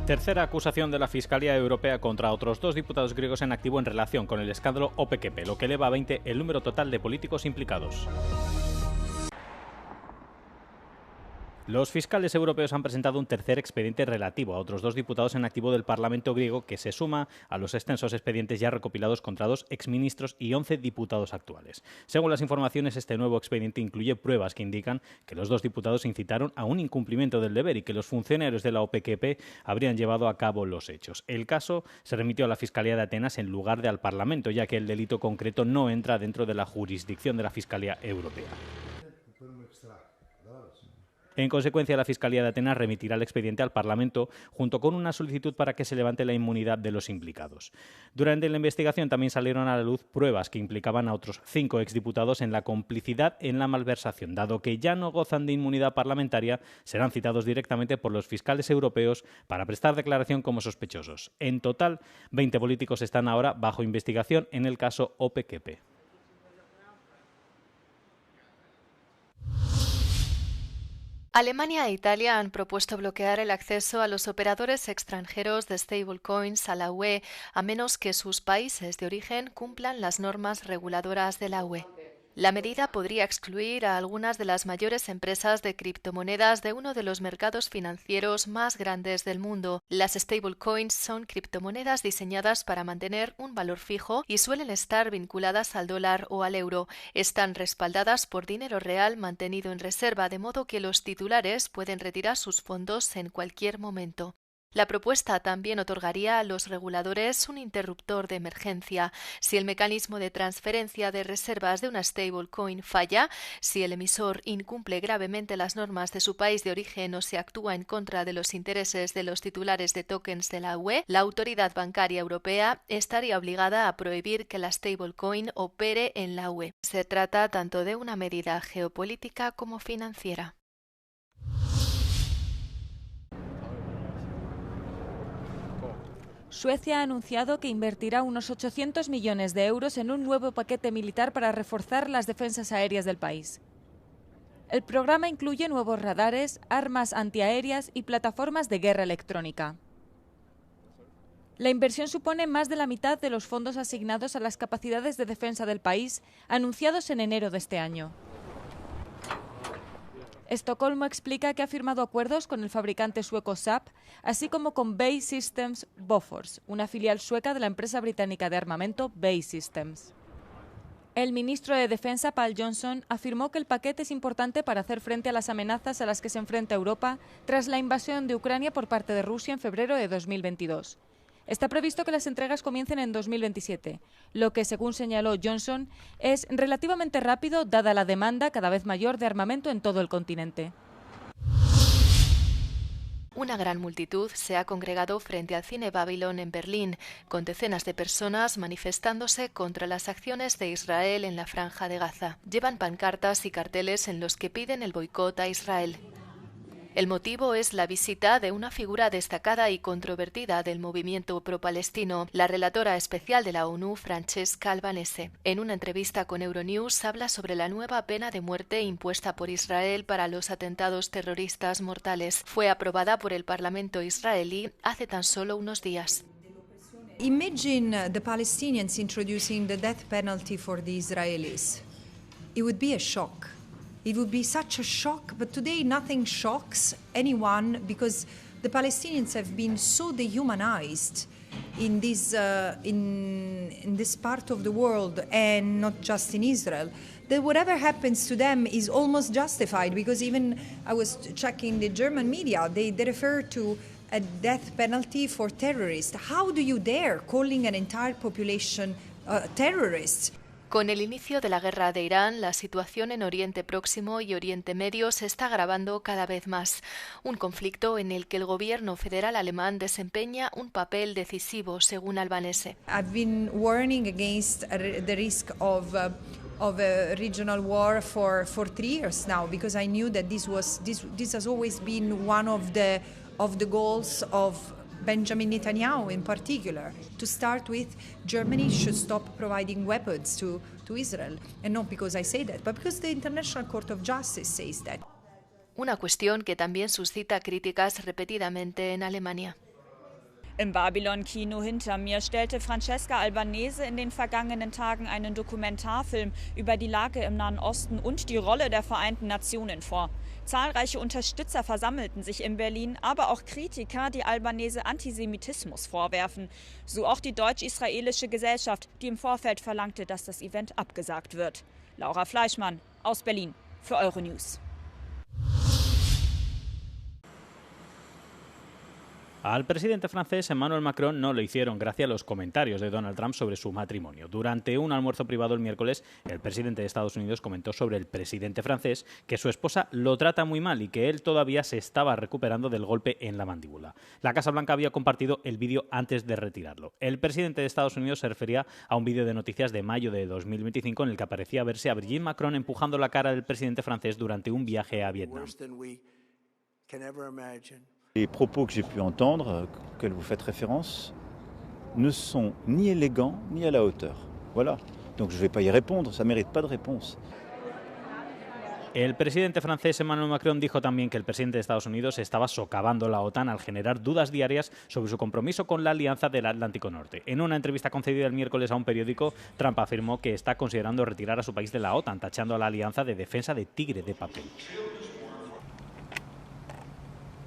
Tercera acusación de la Fiscalía Europea contra otros dos diputados griegos en activo en relación con el escándalo OPKP, lo que eleva a 20 el número total de políticos implicados. Los fiscales europeos han presentado un tercer expediente relativo a otros dos diputados en activo del Parlamento griego, que se suma a los extensos expedientes ya recopilados contra 2 exministros y 11 diputados actuales. Según las informaciones, este nuevo expediente incluye pruebas que indican que los dos diputados incitaron a un incumplimiento del deber y que los funcionarios de la OPKP habrían llevado a cabo los hechos. El caso se remitió a la Fiscalía de Atenas en lugar de al Parlamento, ya que el delito concreto no entra dentro de la jurisdicción de la Fiscalía Europea. En consecuencia, la Fiscalía de Atenas remitirá el expediente al Parlamento junto con una solicitud para que se levante la inmunidad de los implicados. Durante la investigación también salieron a la luz pruebas que implicaban a otros 5 exdiputados en la complicidad en la malversación. Dado que ya no gozan de inmunidad parlamentaria, serán citados directamente por los fiscales europeos para prestar declaración como sospechosos. En total, 20 políticos están ahora bajo investigación en el caso OPKP. Alemania e Italia han propuesto bloquear el acceso a los operadores extranjeros de stablecoins a la UE, a menos que sus países de origen cumplan las normas reguladoras de la UE. La medida podría excluir a algunas de las mayores empresas de criptomonedas de uno de los mercados financieros más grandes del mundo. Las stablecoins son criptomonedas diseñadas para mantener un valor fijo y suelen estar vinculadas al dólar o al euro. Están respaldadas por dinero real mantenido en reserva, de modo que los titulares pueden retirar sus fondos en cualquier momento. La propuesta también otorgaría a los reguladores un interruptor de emergencia. Si el mecanismo de transferencia de reservas de una stablecoin falla, si el emisor incumple gravemente las normas de su país de origen o se actúa en contra de los intereses de los titulares de tokens de la UE, la Autoridad Bancaria Europea estaría obligada a prohibir que la stablecoin opere en la UE. Se trata tanto de una medida geopolítica como financiera. Suecia ha anunciado que invertirá unos 800 millones de euros en un nuevo paquete militar para reforzar las defensas aéreas del país. El programa incluye nuevos radares, armas antiaéreas y plataformas de guerra electrónica. La inversión supone más de la mitad de los fondos asignados a las capacidades de defensa del país, anunciados en enero de este año. Estocolmo explica que ha firmado acuerdos con el fabricante sueco Saab, así como con BAE Systems Bofors, una filial sueca de la empresa británica de armamento BAE Systems. El ministro de Defensa, Pál Johnson, afirmó que el paquete es importante para hacer frente a las amenazas a las que se enfrenta Europa tras la invasión de Ucrania por parte de Rusia en febrero de 2022. Está previsto que las entregas comiencen en 2027, lo que, según señaló Johnson, es relativamente rápido dada la demanda cada vez mayor de armamento en todo el continente. Una gran multitud se ha congregado frente al Cine Babylon en Berlín, con decenas de personas manifestándose contra las acciones de Israel en la Franja de Gaza. Llevan pancartas y carteles en los que piden el boicot a Israel. El motivo es la visita de una figura destacada y controvertida del movimiento pro-palestino, la relatora especial de la ONU, Francesca Albanese. En una entrevista con Euronews habla sobre la nueva pena de muerte impuesta por Israel para los atentados terroristas mortales. Fue aprobada por el Parlamento israelí hace tan solo unos días. Imagine the Palestinians introducing the death penalty for the Israelis. It would be a shock. It would be such a shock, but today nothing shocks anyone because the Palestinians have been so dehumanized in this part of the world and not just in Israel, that whatever happens to them is almost justified, because even I was checking the German media, they refer to a death penalty for terrorists. How do you dare calling an entire population terrorists? Con el inicio de la guerra de Irán, la situación en Oriente Próximo y Oriente Medio se está agravando cada vez más. Un conflicto en el que el gobierno federal alemán desempeña un papel decisivo, según Albanese. I've been warning against the risk of a regional war for 3 years now, because I knew that this has always been one of the goals of Benjamin Netanyahu in particular. To start with, Germany should stop providing weapons to Israel. And not because I say that, but because the International Court of Justice says that. Una cuestión que también suscita críticas repetidamente en Alemania. Im Babylon-Kino hinter mir stellte Francesca Albanese in den vergangenen Tagen einen Dokumentarfilm über die Lage im Nahen Osten und die Rolle der Vereinten Nationen vor. Zahlreiche Unterstützer versammelten sich in Berlin, aber auch Kritiker, die Albanese Antisemitismus vorwerfen. So auch die deutsch-israelische Gesellschaft, die im Vorfeld verlangte, dass das Event abgesagt wird. Laura Fleischmann aus Berlin für Euronews. Al presidente francés Emmanuel Macron no le hicieron gracia los comentarios de Donald Trump sobre su matrimonio. Durante un almuerzo privado el miércoles, el presidente de Estados Unidos comentó sobre el presidente francés que su esposa lo trata muy mal y que él todavía se estaba recuperando del golpe en la mandíbula. La Casa Blanca había compartido el vídeo antes de retirarlo. El presidente de Estados Unidos se refería a un vídeo de noticias de mayo de 2025 en el que aparecía verse a Brigitte Macron empujando la cara del presidente francés durante un viaje a Vietnam. Les propos que j'ai pu entendre, auxquels vous faites référence, ne sont ni élégants ni à la hauteur. Voilà. Donc je ne vais pas y répondre, ça ne mérite pas de réponse. El presidente francés Emmanuel Macron dijo también que el presidente de Estados Unidos estaba socavando la OTAN al generar dudas diarias sobre su compromiso con la Alianza del Atlántico Norte. En una entrevista concedida el miércoles a un periódico, Trump afirmó que está considerando retirar a su país de la OTAN, tachando a la alianza de defensa de tigre de papel.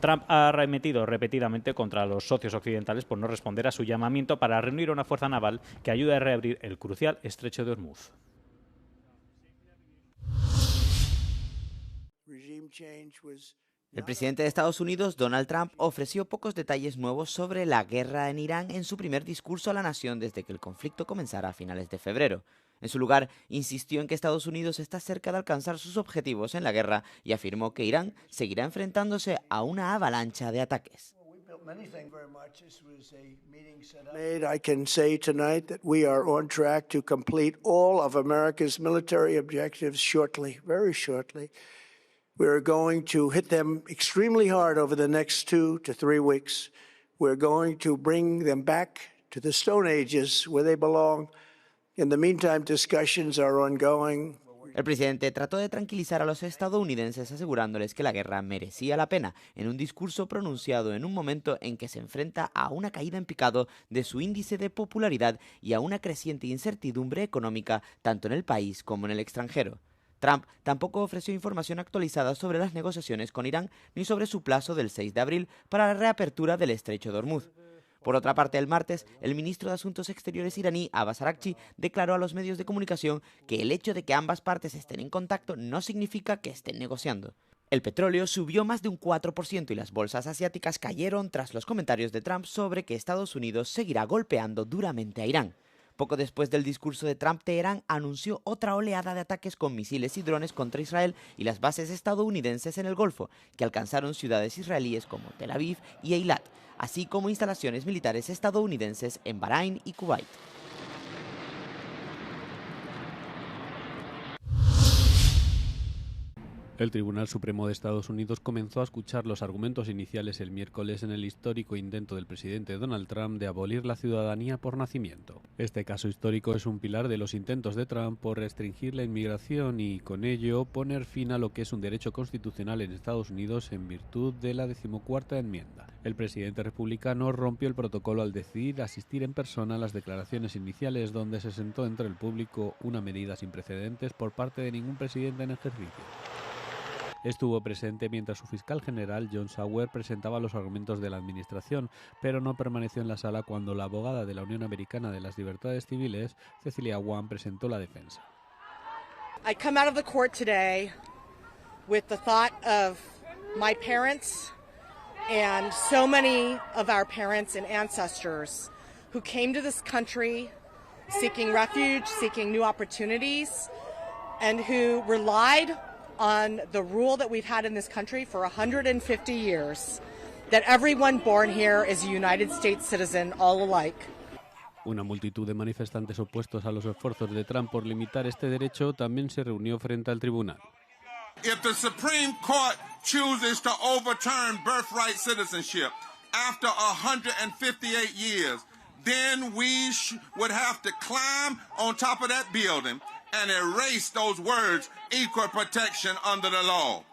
Trump ha arremetido repetidamente contra los socios occidentales por no responder a su llamamiento para reunir una fuerza naval que ayude a reabrir el crucial estrecho de Hormuz. El presidente de Estados Unidos, Donald Trump, ofreció pocos detalles nuevos sobre la guerra en Irán en su primer discurso a la nación desde que el conflicto comenzara a finales de febrero. En su lugar, insistió en que Estados Unidos está cerca de alcanzar sus objetivos en la guerra y afirmó que Irán seguirá enfrentándose a una avalancha de ataques. I can say tonight that we are on track to complete all of America's military objectives shortly, very shortly. We're going to hit them extremely hard over the next 2 to 3 weeks. We're going to bring them back to the Stone Ages where they belong. In the meantime, discussions are ongoing. El presidente trató de tranquilizar a los estadounidenses asegurándoles que la guerra merecía la pena en un discurso pronunciado en un momento en que se enfrenta a una caída en picado de su índice de popularidad y a una creciente incertidumbre económica tanto en el país como en el extranjero. Trump tampoco ofreció información actualizada sobre las negociaciones con Irán ni sobre su plazo del 6 de abril para la reapertura del estrecho de Hormuz. Por otra parte, el martes, el ministro de Asuntos Exteriores iraní, Abbas Araghchi, declaró a los medios de comunicación que el hecho de que ambas partes estén en contacto no significa que estén negociando. El petróleo subió más de un 4% y las bolsas asiáticas cayeron tras los comentarios de Trump sobre que Estados Unidos seguirá golpeando duramente a Irán. Poco después del discurso de Trump, Teherán anunció otra oleada de ataques con misiles y drones contra Israel y las bases estadounidenses en el Golfo, que alcanzaron ciudades israelíes como Tel Aviv y Eilat, así como instalaciones militares estadounidenses en Bahrein y Kuwait. El Tribunal Supremo de Estados Unidos comenzó a escuchar los argumentos iniciales el miércoles en el histórico intento del presidente Donald Trump de abolir la ciudadanía por nacimiento. Este caso histórico es un pilar de los intentos de Trump por restringir la inmigración y, con ello, poner fin a lo que es un derecho constitucional en Estados Unidos en virtud de la 14ª enmienda. El presidente republicano rompió el protocolo al decidir asistir en persona a las declaraciones iniciales, donde se sentó entre el público, una medida sin precedentes por parte de ningún presidente en ejercicio. Estuvo presente mientras su fiscal general, John Sauer, presentaba los argumentos de la administración, pero no permaneció en la sala cuando la abogada de la Unión Americana de las Libertades Civiles, Cecilia Wang, presentó la defensa. I come out of the court today with the thought of my parents and so many of our parents and ancestors who came to this country seeking refuge, seeking new opportunities, and who relied on the rule that we've had in this country for 150 years, that everyone born here is a United States citizen, all alike. Una multitud de manifestantes opuestos a los esfuerzos de Trump por limitar este derecho también se reunió frente al tribunal. If the Supreme Court chooses to overturn birthright citizenship after 158 years, then we would have to climb on top of that building and erase those words, equal protection under the law.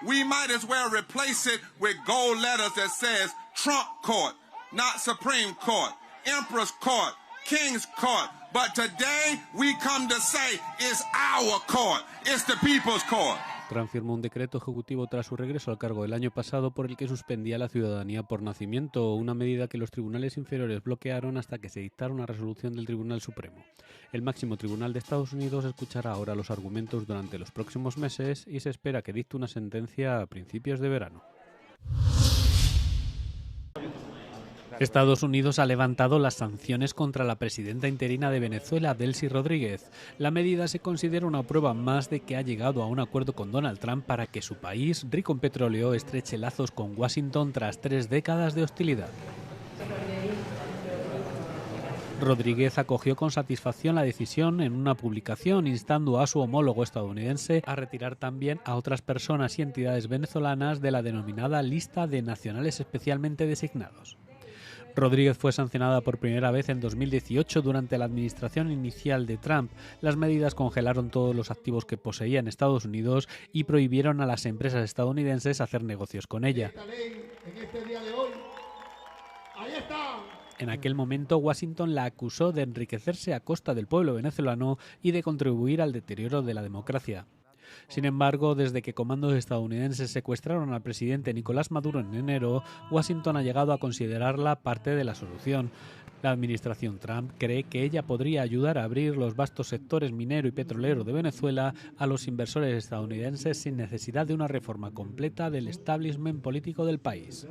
We might as well replace it with gold letters that says Trump Court, not Supreme Court, Emperor's Court, King's Court. But today we come to say it's our court, it's the people's court. Trump firmó un decreto ejecutivo tras su regreso al cargo el año pasado por el que suspendía la ciudadanía por nacimiento, una medida que los tribunales inferiores bloquearon hasta que se dictara una resolución del Tribunal Supremo. El máximo tribunal de Estados Unidos escuchará ahora los argumentos durante los próximos meses y se espera que dicte una sentencia a principios de verano. Estados Unidos ha levantado las sanciones contra la presidenta interina de Venezuela, Delcy Rodríguez. La medida se considera una prueba más de que ha llegado a un acuerdo con Donald Trump para que su país, rico en petróleo, estreche lazos con Washington tras 3 décadas de hostilidad. Rodríguez acogió con satisfacción la decisión en una publicación, instando a su homólogo estadounidense a retirar también a otras personas y entidades venezolanas de la denominada lista de nacionales especialmente designados. Rodríguez fue sancionada por primera vez en 2018 durante la administración inicial de Trump. Las medidas congelaron todos los activos que poseía en Estados Unidos y prohibieron a las empresas estadounidenses hacer negocios con ella. En aquel momento, Washington la acusó de enriquecerse a costa del pueblo venezolano y de contribuir al deterioro de la democracia. Sin embargo, desde que comandos estadounidenses secuestraron al presidente Nicolás Maduro en enero, Washington ha llegado a considerarla parte de la solución. La administración Trump cree que ella podría ayudar a abrir los vastos sectores minero y petrolero de Venezuela a los inversores estadounidenses sin necesidad de una reforma completa del establishment político del país.